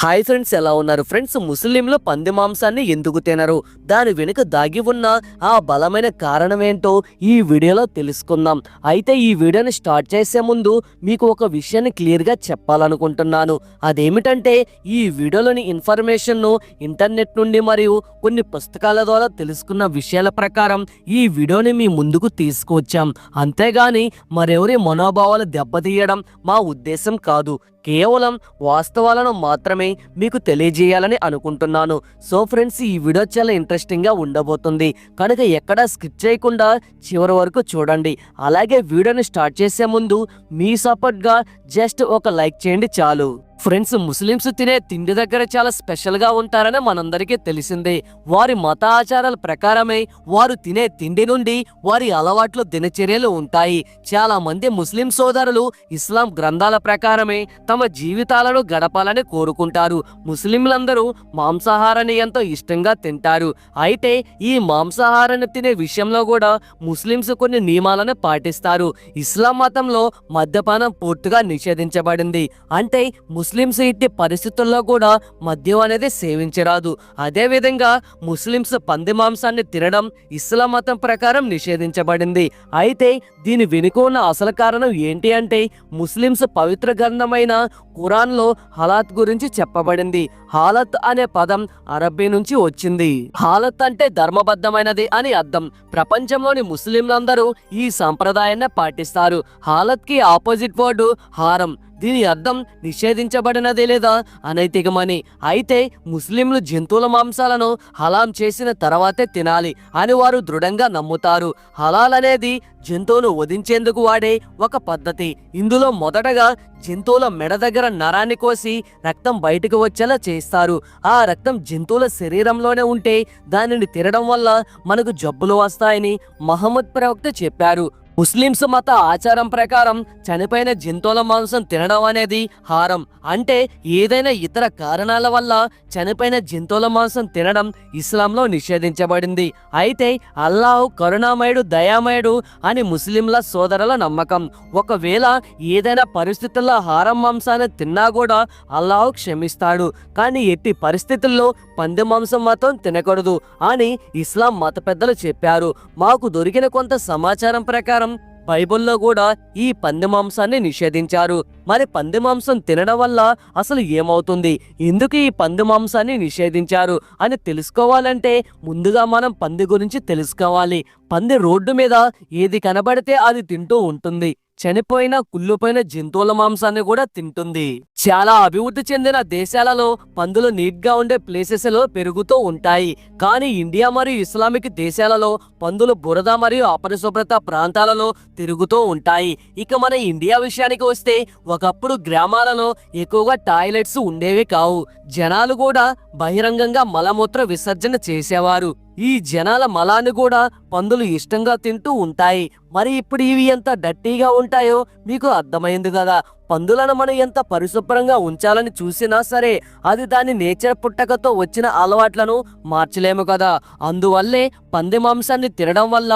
Hi friends, ఎలా ఉన్నారు friends? ముస్లింలు పంది మాంసాన్ని ఎందుకు తినరు, దాని వెనుక దాగి ఉన్న ఆ బలమైన కారణం ఏంటో ఈ వీడియోలో తెలుసుకుందాం. అయితే ఈ వీడియోని స్టార్ట్ చేసే ముందు మీకు ఒక విషయాన్ని క్లియర్గా చెప్పాలనుకుంటున్నాను. అదేమిటంటే ఈ వీడియోలోని ఇన్ఫర్మేషన్ను ఇంటర్నెట్ నుండి మరియు కొన్ని పుస్తకాల ద్వారా తెలుసుకున్న విషయాల ప్రకారం ఈ వీడియోని మీ ముందుకు తీసుకువచ్చాం. అంతేగాని మరెవరి మనోభావాలు దెబ్బతీయడం మా ఉద్దేశం కాదు. కేవలం వాస్తవాలను మాత్రమే మీకు తెలియజేయాలని అనుకుంటున్నాను. సో ఫ్రెండ్స్, ఈ వీడియో చాలా ఇంట్రెస్టింగ్గా ఉండబోతుంది కనుక ఎక్కడా స్కిప్ చేయకుండా చివరి వరకు చూడండి. అలాగే వీడియోని స్టార్ట్ చేసే ముందు మీ సపోర్ట్గా జస్ట్ ఒక లైక్ చేయండి చాలు. ఫ్రెండ్స్, ముస్లిమ్స్ తినే తిండి దగ్గర చాలా స్పెషల్గా ఉంటారని మనందరికీ తెలిసిందే. వారి మత ఆచారాల ప్రకారమే వారు తినే తిండి నుండి వారి అలవాట్లు దినచర్యలు ఉంటాయి. చాలా మంది ముస్లిం సోదరులు ఇస్లాం గ్రంథాల ప్రకారమే తమ జీవితాలను గడపాలని కోరుకుంటారు. ముస్లింలందరూ మాంసాహారాన్ని ఎంతో ఇష్టంగా తింటారు. అయితే ఈ మాంసాహారాన్ని తినే విషయంలో కూడా ముస్లిమ్స్ కొన్ని నియమాలను పాటిస్తారు. ఇస్లాం మతంలో మద్యపానం పూర్తిగా నిషేధించబడింది. అంటే ముస్లిమ్స్ ఇట్టి పరిస్థితుల్లో కూడా మద్యం అనేది సేవించరాదు. అదేవిధంగా ముస్లిమ్స్ పంది మాంసాన్ని తినడం ఇస్లాం మతం ప్రకారం నిషేధించబడింది. అయితే దీని వెనుక ఉన్న అసలు కారణం ఏంటి అంటే ముస్లిమ్స్ పవిత్ర గ్రంథమైన ఖురాన్లో హలాత్ గురించి చెప్పబడింది. హాలత్ అనే పదం అరబ్బీ నుంచి వచ్చింది. హాలత్ అంటే ధర్మబద్ధమైనది అని అర్థం. ప్రపంచంలోని ముస్లింలందరూ ఈ సంప్రదాయాన్ని పాటిస్తారు. హాలత్ కి ఆపోజిట్ వర్డ్ హారం. దీని అర్థం నిషేధించబడినది లేదా అనైతికమని. అయితే ముస్లింలు జంతువుల మాంసాలను హలాం చేసిన తర్వాతే తినాలి అని వారు దృఢంగా నమ్ముతారు. హలాల్ అనేది జంతువును వధించేందుకు వాడే ఒక పద్ధతి. ఇందులో మొదటగా జంతువుల మెడ దగ్గర నరాన్ని కోసి రక్తం బయటకు వచ్చేలా చేస్తారు. ఆ రక్తం జంతువుల శరీరంలోనే ఉంటే దానిని తినడం వల్ల మనకు జబ్బులు వస్తాయని మహమ్మద్ ప్రవక్త చెప్పారు. ముస్లింస్ మత ఆచారం ప్రకారం చనిపోయిన జంతువుల మాంసం తినడం అనేది హారం. అంటే ఏదైనా ఇతర కారణాల వల్ల చనిపోయిన జంతువుల మాంసం తినడం ఇస్లాంలో నిషేధించబడింది. అయితే అల్లాహ్ కరుణామయుడు, దయామయుడు అని ముస్లింల సోదరుల నమ్మకం. ఒకవేళ ఏదైనా పరిస్థితుల్లో హారం మాంసాన్ని తిన్నా కూడా అల్లాహ్ క్షమిస్తాడు. కానీ ఎట్టి పరిస్థితుల్లో పంది మాంసం మాత్రం తినకూడదు అని ఇస్లాం మత పెద్దలు చెప్పారు. మాకు దొరికిన కొంత సమాచారం ప్రకారం బైబిల్లో కూడా ఈ పంది మాంసాన్ని నిషేధించారు. మరి పంది మాంసం తినడం వల్ల అసలు ఏమవుతుంది, ఎందుకు ఈ పంది మాంసాన్ని నిషేధించారు అని తెలుసుకోవాలంటే ముందుగా మనం పంది గురించి తెలుసుకోవాలి. పంది రోడ్డు మీద ఏది కనబడితే అది తింటూ ఉంటుంది. చనిపోయిన కుళ్ళిపోయిన జంతువుల మాంసాన్ని కూడా తింటుంది. చాలా అభివృద్ధి చెందిన దేశాలలో పందులు నీట్ గా ఉండే ప్లేసెస్ లో పెరుగుతూ ఉంటాయి. కానీ ఇండియా మరియు ఇస్లామిక్ దేశాలలో పందులు బురద మరియు అపరిశుభ్రత ప్రాంతాలలో తిరుగుతూ ఉంటాయి. ఇక మన ఇండియా విషయానికి వస్తే ఒకప్పుడు గ్రామాలలో ఎక్కువగా టాయిలెట్స్ ఉండేవి కావు. జనాలు కూడా బహిరంగంగా మలమూత్ర విసర్జన చేసేవారు. ఈ జనాల మలాన్ని కూడా పందులు ఇష్టంగా తింటూ ఉంటాయి. మరి ఇప్పుడు ఇవి ఎంత డర్టీగా ఉంటాయో మీకు అర్థమైంది కదా. పందులను మనం ఎంత పరిశుభ్రంగా ఉంచాలని చూసినా సరే అది దాని నేచర్ పుట్టకతో వచ్చిన అలవాట్లను మార్చలేము కదా. అందువల్లే పంది మాంసాన్ని తినడం వల్ల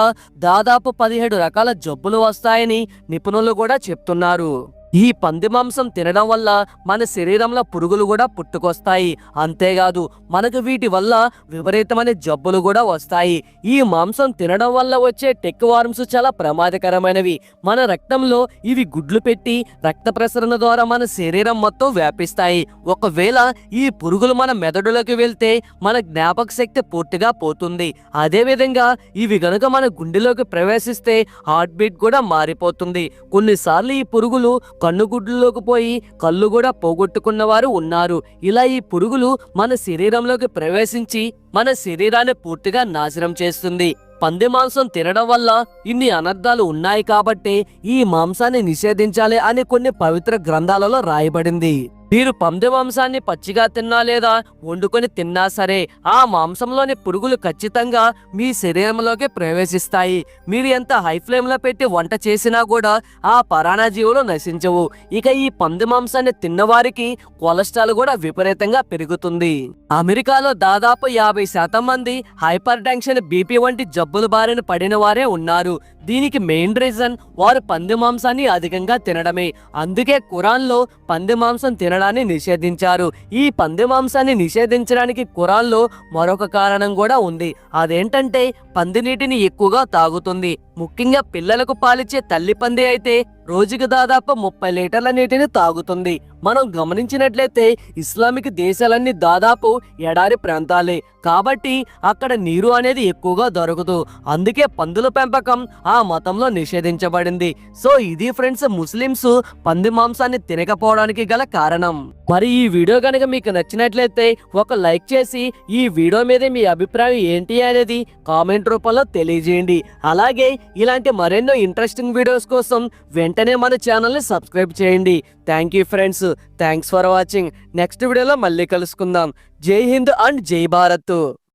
దాదాపు 17 రకాల జబ్బులు వస్తాయని నిపుణులు కూడా చెప్తున్నారు. ఈ పంది మాంసం తినడం వల్ల మన శరీరంలో పురుగులు కూడా పుట్టుకొస్తాయి. అంతేకాదు మనకు వీటి వల్ల విపరీతమైన జబ్బులు కూడా వస్తాయి. ఈ మాంసం తినడం వల్ల వచ్చే టెక్ వార్మ్స్ చాలా ప్రమాదకరమైనవి. మన రక్తంలో ఇవి గుడ్లు పెట్టి రక్త ప్రసరణ ద్వారా మన శరీరం మొత్తం వ్యాపిస్తాయి. ఒకవేళ ఈ పురుగులు మన మెదడులోకి వెళ్తే మన జ్ఞాపక శక్తి పూర్తిగా పోతుంది. అదేవిధంగా ఇవి గనుక మన గుండెలోకి ప్రవేశిస్తే హార్ట్ బీట్ కూడా మారిపోతుంది. కొన్నిసార్లు ఈ పురుగులు కన్నుగుడ్లలోకి పోయి కళ్ళు కూడా పోగొట్టుకున్న వారు ఉన్నారు. ఇలా ఈ పురుగులు మన శరీరంలోకి ప్రవేశించి మన శరీరాన్ని పూర్తిగా నాశనం చేస్తుంది. పంది మాంసం తినడం వల్ల ఇన్ని అనర్థాలు ఉన్నాయి కాబట్టి ఈ మాంసాన్ని నిషేధించాలి అని కొన్ని పవిత్ర గ్రంథాలలో రాయబడింది. మీరు పంది మాంసాన్ని పచ్చిగా తిన్నా లేదా వండుకొని తిన్నా సరే ఆ మాంసంలోని పురుగులు ఖచ్చితంగా మీ శరీరంలోకి ప్రవేశిస్తాయి. మీరు ఎంత హై ఫ్లేమ్ లో పెట్టి వంట చేసినా కూడా ఆ పరాణజీవులు నశించవు. ఇక ఈ పంది మాంసాన్ని తిన్నవారికి కొలెస్ట్రాల్ కూడా విపరీతంగా పెరుగుతుంది. అమెరికాలో దాదాపు 50% మంది హైపర్ టెన్షన్, బీపీ వంటి జబ్బుల బారిన పడిన వారే ఉన్నారు. దీనికి మెయిన్ రీజన్ వారు పంది మాంసాన్ని అధికంగా తినడమే. అందుకే ఖురాన్లో పంది మాంసం తినడం తినడాన్ని నిషేధించారు. ఈ పంది మాంసాన్ని నిషేధించడానికి ఖురాన్లో మరొక కారణం కూడా ఉంది. అదేంటంటే పంది నీటిని ఎక్కువగా తాగుతుంది. ముఖ్యంగా పిల్లలకు పాలిచ్చే తల్లి పంది అయితే రోజుకి దాదాపు 30 లీటర్ల నీటిని తాగుతుంది. మనం గమనించినట్లయితే ఇస్లామిక్ దేశాలన్నీ దాదాపు ఎడారి ప్రాంతాలే కాబట్టి అక్కడ నీరు అనేది ఎక్కువగా దొరకదు. అందుకే పందుల పెంపకం ఆ మతంలో నిషేధించబడింది. సో ఇది ఫ్రెండ్స్ ముస్లిమ్స్ పంది మాంసాన్ని తినకపోవడానికి గల కారణం. మరి ఈ వీడియో కనుక మీకు నచ్చినట్లయితే ఒక లైక్ చేసి ఈ వీడియో మీద మీ అభిప్రాయం ఏంటి అనేది కామెంట్ రూపంలో తెలియజేయండి. అలాగే ఇలాంటి మరెన్నో ఇంట్రెస్టింగ్ వీడియోస్ కోసం వెంటనే మన ఛానల్ని సబ్స్క్రైబ్ చేయండి. Thank you friends. Thanks for watching. Next వీడియోలో మళ్ళీ కలుసుకుందాం. జై హింద్ అండ్ జై భారత్.